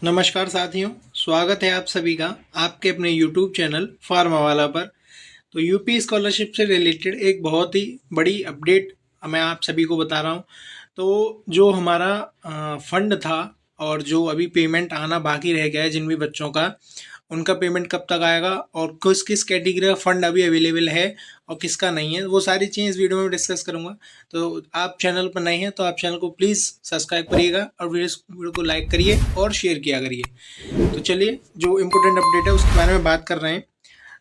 नमस्कार साथियों, स्वागत है आप सभी का आपके अपने YouTube चैनल फार्मावाला पर। तो यूपी स्कॉलरशिप से रिलेटेड एक बहुत ही बड़ी अपडेट मैं आप सभी को बता रहा हूँ। तो जो हमारा फंड था और जो अभी पेमेंट आना बाकी रह गया है जिन भी बच्चों का, उनका पेमेंट कब तक आएगा और किस किस कैटेगरी का फ़ंड अभी अवेलेबल है और किसका नहीं है, वो सारी चीज़ इस वीडियो में डिस्कस करूँगा। तो आप चैनल पर नए हैं तो आप चैनल को प्लीज़ सब्सक्राइब करिएगा और वीडियो को लाइक करिए और शेयर किया करिए। तो चलिए जो इम्पोर्टेंट अपडेट है उसके बारे में बात कर रहे हैं।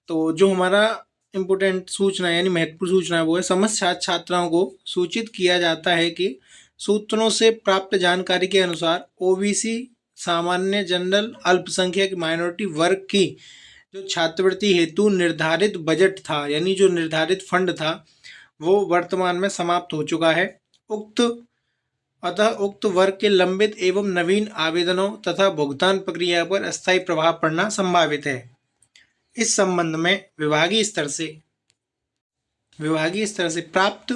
तो जो हमारा इम्पोर्टेंट सूचना यानी महत्वपूर्ण सूचना है वो है, समस्त छात्र छात्राओं को सूचित किया जाता है कि सूत्रों से प्राप्त जानकारी के अनुसार ओबीसी, सामान्य, जनरल, अल्पसंख्यक, माइनॉरिटी वर्ग की जो छात्रवृत्ति हेतु निर्धारित बजट था यानी जो निर्धारित फंड था वो वर्तमान में समाप्त हो चुका है। उक्त वर्ग के लंबित एवं नवीन आवेदनों तथा भुगतान प्रक्रिया पर अस्थायी प्रभाव पड़ना संभावित है। इस संबंध में विभागीय स्तर से प्राप्त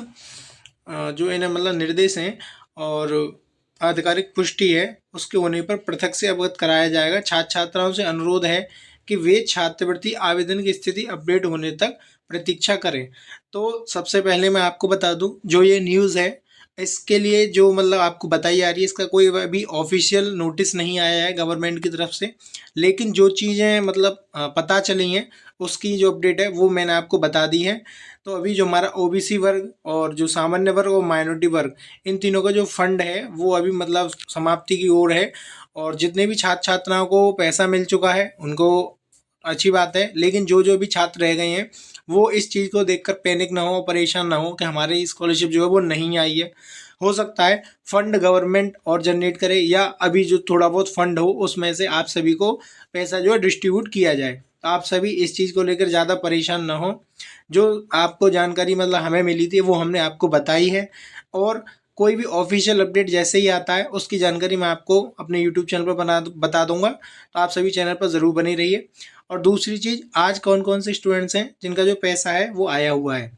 जो इन्हें मतलब निर्देश हैं और आधिकारिक पुष्टि है उसके होने पर पृथक से अवगत कराया जाएगा। छात्र छात्राओं से अनुरोध है कि वे छात्रवृत्ति आवेदन की स्थिति अपडेट होने तक प्रतीक्षा करें। तो सबसे पहले मैं आपको बता दूं, जो ये न्यूज़ है इसके लिए जो मतलब आपको बताई जा रही है, इसका कोई अभी ऑफिशियल नोटिस नहीं आया है गवर्नमेंट की तरफ से, लेकिन जो चीज़ें मतलब पता चली हैं उसकी जो अपडेट है वो मैंने आपको बता दी है। तो अभी जो हमारा ओबीसी वर्ग और जो सामान्य वर्ग और माइनॉरिटी वर्ग, इन तीनों का जो फंड है वो अभी मतलब समाप्ति की ओर है और जितने भी छात्र छात्राओं को पैसा मिल चुका है उनको अच्छी बात है, लेकिन जो जो भी छात्र रह गए हैं वो इस चीज़ को देखकर पैनिक ना हो, परेशान ना हो कि हमारी स्कॉलरशिप जो है वो नहीं आई है। हो सकता है फंड गवर्नमेंट और जनरेट करे या अभी जो थोड़ा बहुत फंड हो उसमें से आप सभी को पैसा जो है डिस्ट्रीब्यूट किया जाए। तो आप सभी इस चीज़ को लेकर ज़्यादा परेशान ना हो। जो आपको जानकारी मतलब हमें मिली थी वो हमने आपको बताई है और कोई भी ऑफिशियल अपडेट जैसे ही आता है उसकी जानकारी मैं आपको अपने यूट्यूब चैनल पर बता दूंगा। तो आप सभी चैनल पर ज़रूर बने रहिए। और दूसरी चीज़, आज कौन कौन से स्टूडेंट्स हैं जिनका जो पैसा है वो आया हुआ है।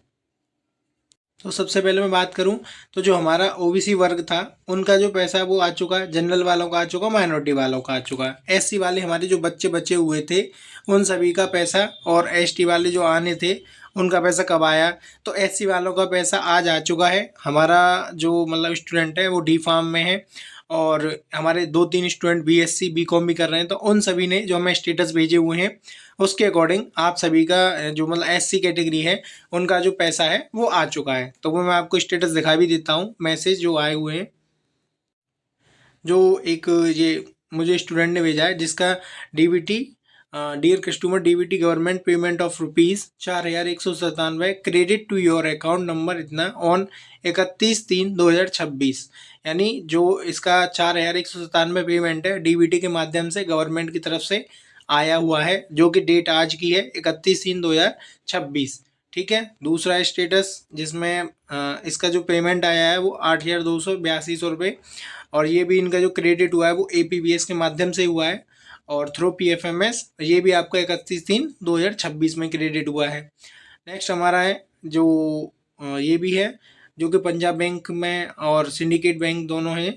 तो सबसे पहले मैं बात करूं तो जो हमारा ओबीसी वर्ग था उनका जो पैसा है वो आ चुका है, जनरल वालों का आ चुका है, माइनॉरिटी वालों का आ चुका है। एससी वाले हमारे जो बच्चे बचे हुए थे उन सभी का पैसा, और एसटी वाले जो आने थे उनका पैसा कब आया, तो एससी वालों का पैसा आज आ चुका है। हमारा जो मतलब स्टूडेंट है वो डी फार्म में है और हमारे 2-3 स्टूडेंट बीएससी बीकॉम भी कर रहे हैं। तो उन सभी ने जो हमें स्टेटस भेजे हुए हैं उसके अकॉर्डिंग आप सभी का जो मतलब एससी कैटेगरी है उनका जो पैसा है वो आ चुका है। तो वो मैं आपको स्टेटस दिखा भी देता हूँ, मैसेज जो आए हुए हैं। जो एक ये मुझे स्टूडेंट ने भेजा है जिसका DBT, dear customer, DBT government payment of ₹4,197 credit to your account number इतना ऑन 31/3/2026। यानी जो इसका 4,197 पेमेंट है डीबीटी के माध्यम से गवर्नमेंट की तरफ से आया हुआ है, जो कि डेट आज की है 31/3/2026। ठीक है। दूसरा स्टेटस जिसमें इसका जो पेमेंट आया है वो 8,282 और ये भी इनका जो क्रेडिट हुआ है वो एपीबीएस के माध्यम से हुआ है और थ्रू पीएफएमएस, ये भी आपका 31/3/2026 में क्रेडिट हुआ है। नेक्स्ट हमारा है जो ये भी है जो कि पंजाब बैंक में और सिंडिकेट बैंक दोनों हैं,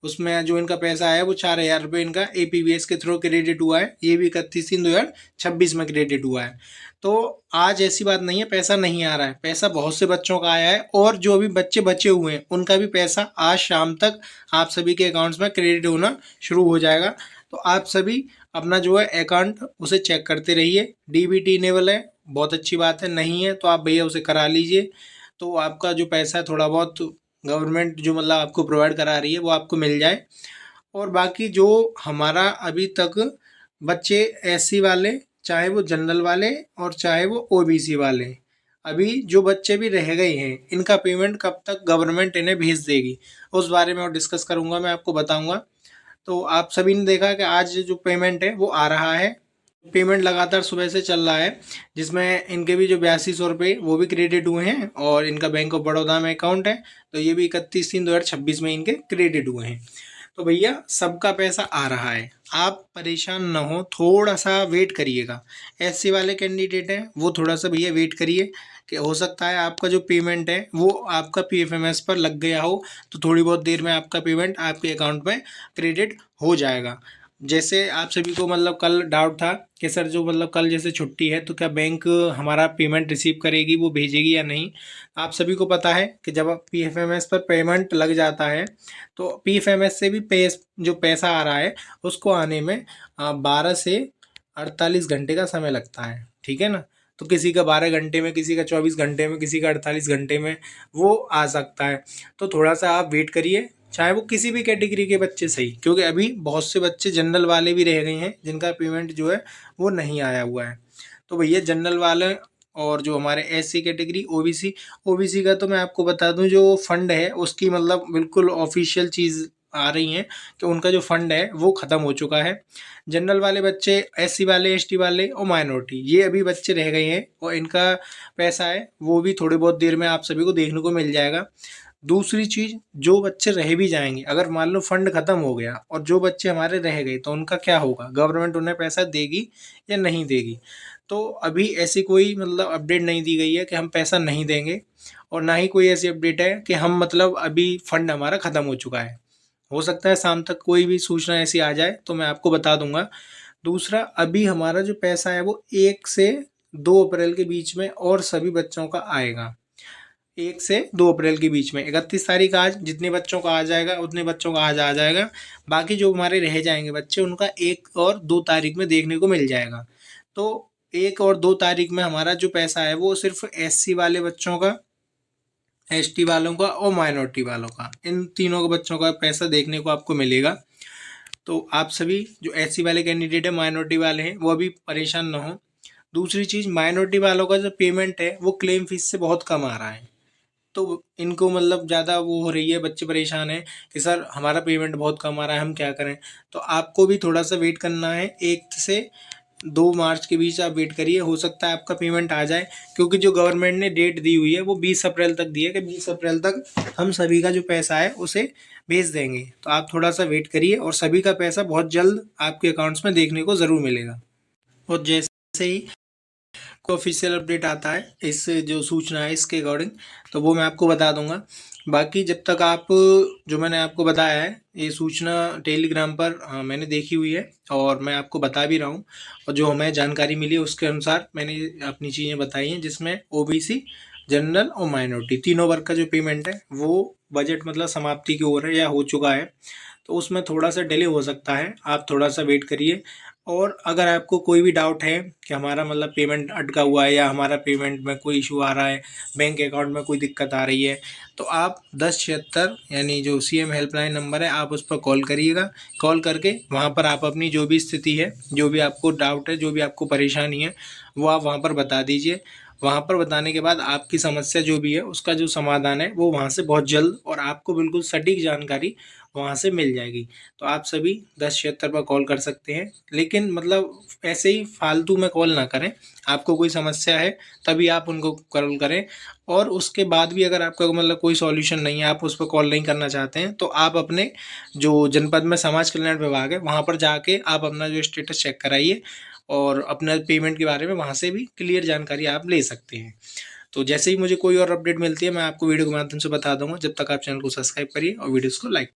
उसमें जो इनका पैसा आया वो 4,000 रुपये इनका एपीबीएस के थ्रू क्रेडिट हुआ है। ये भी 31/3/2026 में क्रेडिट हुआ है। तो आज ऐसी बात नहीं है पैसा नहीं आ रहा है, पैसा बहुत से बच्चों का आया है और जो अभी बच्चे बचे हुए हैं उनका भी पैसा आज शाम तक आप सभी के अकाउंट्स में क्रेडिट होना शुरू हो जाएगा। तो आप सभी अपना जो है अकाउंट उसे चेक करते रहिए। डीबीटी इनेबल है, बहुत अच्छी बात है, नहीं है तो आप भैया उसे करा लीजिए। तो आपका जो पैसा है थोड़ा बहुत गवर्नमेंट जो मतलब आपको प्रोवाइड करा रही है वो आपको मिल जाए। और बाकी जो हमारा अभी तक बच्चे एससी वाले, चाहे वो जनरल वाले और चाहे वो ओबीसी वाले, अभी जो बच्चे भी रह गए हैं इनका पेमेंट कब तक गवर्नमेंट इन्हें भेज देगी उस बारे में और डिस्कस करूंगा, मैं आपको बताऊंगा। तो आप सभी ने देखा कि आज जो पेमेंट है वो आ रहा है। पेमेंट लगातार सुबह से चल रहा है जिसमें इनके भी जो 8200 रुपये वो भी क्रेडिट हुए हैं और इनका बैंक ऑफ बड़ौदा में अकाउंट है तो ये भी 31/3/2026 में इनके क्रेडिट हुए हैं। तो भैया सबका पैसा आ रहा है, आप परेशान ना हो, थोड़ा सा वेट करिएगा। एससी वाले कैंडिडेट हैं वो थोड़ा सा भैया वेट करिए कि हो सकता है आपका जो पेमेंट है वो आपका पीएफएमएस पर लग गया हो तो थोड़ी बहुत देर में आपका पेमेंट आपके अकाउंट में क्रेडिट हो जाएगा। जैसे आप सभी को मतलब कल डाउट था कि सर जो मतलब कल जैसे छुट्टी है तो क्या बैंक हमारा पेमेंट रिसीव करेगी, वो भेजेगी या नहीं। आप सभी को पता है कि जब पीएफएमएस पर पेमेंट लग जाता है तो पीएफएमएस से भी जो पैसा आ रहा है उसको आने में 12 से 48 घंटे का समय लगता है, ठीक है ना। तो किसी का 12 घंटे में, किसी का 24 घंटे में, किसी का 48 घंटे में वो आ सकता है। तो थोड़ा सा आप वेट करिए, चाहे वो किसी भी कैटेगरी के बच्चे सही, क्योंकि अभी बहुत से बच्चे जनरल वाले भी रह गए हैं जिनका पेमेंट जो है वो नहीं आया हुआ है। तो भैया जनरल वाले और जो हमारे एससी कैटेगरी, ओबीसी, ओबीसी का तो मैं आपको बता दूं जो फंड है उसकी मतलब बिल्कुल ऑफिशियल चीज़ आ रही हैं कि उनका जो फंड है वो ख़त्म हो चुका है। जनरल वाले बच्चे, एससी वाले, एसटी वाले और माइनॉरिटी, ये अभी बच्चे रह गए हैं और इनका पैसा है वो भी थोड़ी बहुत देर में आप सभी को देखने को मिल जाएगा। दूसरी चीज़, जो बच्चे रह भी जाएंगे, अगर मान लो फंड खत्म हो गया और जो बच्चे हमारे रह गए तो उनका क्या होगा, गवर्नमेंट उन्हें पैसा देगी या नहीं देगी। तो अभी ऐसी कोई मतलब अपडेट नहीं दी गई है कि हम पैसा नहीं देंगे, और ना ही कोई ऐसी अपडेट है कि हम मतलब अभी फंड हमारा ख़त्म हो चुका है। हो सकता है शाम तक कोई भी सूचना ऐसी आ जाए तो मैं आपको बता दूंगा। दूसरा, अभी हमारा जो पैसा है वो 1 से 2 अप्रैल के बीच में और सभी बच्चों का आएगा। 1 से 2 अप्रैल के बीच में, 31 तारीख आज, जितने बच्चों का आ जाएगा उतने बच्चों का आज आ जाएगा। बाकी जो हमारे रह जाएंगे बच्चे उनका 1 और 2 तारीख में देखने को मिल जाएगा। तो 1 और 2 तारीख में हमारा जो पैसा है वो सिर्फ एससी वाले बच्चों का, एसटी वालों का और माइनॉरिटी वालों का, इन तीनों के बच्चों का पैसा देखने को आपको मिलेगा। तो आप सभी जो एससी वाले कैंडिडेट है, माइनॉरिटी वाले हैं, वो अभी परेशान ना हो। दूसरी चीज़, माइनॉरिटी वालों का जो पेमेंट है वो क्लेम फीस से बहुत कम आ रहा है। तो इनको मतलब ज़्यादा वो हो रही है, बच्चे परेशान हैं कि सर हमारा पेमेंट बहुत कम आ रहा है, हम क्या करें। तो आपको भी थोड़ा सा वेट करना है, 1 से 2 मार्च के बीच आप वेट करिए, हो सकता है आपका पेमेंट आ जाए। क्योंकि जो गवर्नमेंट ने डेट दी हुई है वो 20 अप्रैल तक दी है कि 20 अप्रैल तक हम सभी का जो पैसा है उसे भेज देंगे। तो आप थोड़ा सा वेट करिए और सभी का पैसा बहुत जल्द आपके अकाउंट्स में देखने को ज़रूर मिलेगा। और जैसे ही को ऑफिशियल अपडेट आता है इस जो सूचना है इसके अकॉर्डिंग, तो वो मैं आपको बता दूंगा। बाकी जब तक आप, जो मैंने आपको बताया है ये सूचना टेलीग्राम पर मैंने देखी हुई है और मैं आपको बता भी रहा हूँ, और जो हमें जानकारी मिली है उसके अनुसार मैंने अपनी चीज़ें बताई हैं, जिसमें ओबीसी, जनरल और माइनॉरिटी तीनों वर्ग का जो पेमेंट है वो बजट मतलब समाप्ति की ओर है या हो चुका है। तो उसमें थोड़ा सा डिले हो सकता है, आप थोड़ा सा वेट करिए। और अगर आपको कोई भी डाउट है कि हमारा मतलब पेमेंट अटका हुआ है या हमारा पेमेंट में कोई इशू आ रहा है, बैंक अकाउंट में कोई दिक्कत आ रही है, तो आप 1076 यानी जो सीएम हेल्पलाइन नंबर है आप उस पर कॉल करिएगा। कॉल करके वहाँ पर आप अपनी जो भी स्थिति है, जो भी आपको डाउट है, जो भी आपको परेशानी है, वो आप वहाँ पर बता दीजिए। वहाँ पर बताने के बाद आपकी समस्या जो भी है उसका जो समाधान है वो वहाँ से बहुत जल्द और आपको बिल्कुल सटीक जानकारी वहाँ से मिल जाएगी। तो आप सभी 1076 पर कॉल कर सकते हैं, लेकिन मतलब ऐसे ही फालतू में कॉल ना करें। आपको कोई समस्या है तभी आप उनको कॉल करें, और उसके बाद भी अगर आपका मतलब कोई सॉल्यूशन नहीं है, आप उस पर कॉल नहीं करना चाहते हैं, तो आप अपने जो जनपद में समाज कल्याण विभाग है वहाँ पर जाके आप अपना जो स्टेटस चेक कराइए और अपना पेमेंट के बारे में वहाँ से भी क्लियर जानकारी आप ले सकते हैं। तो जैसे ही मुझे कोई और अपडेट मिलती है मैं आपको वीडियो के माध्यम से बता दूंगा। जब तक आप चैनल को सब्सक्राइब करिए और वीडियोज़ को लाइक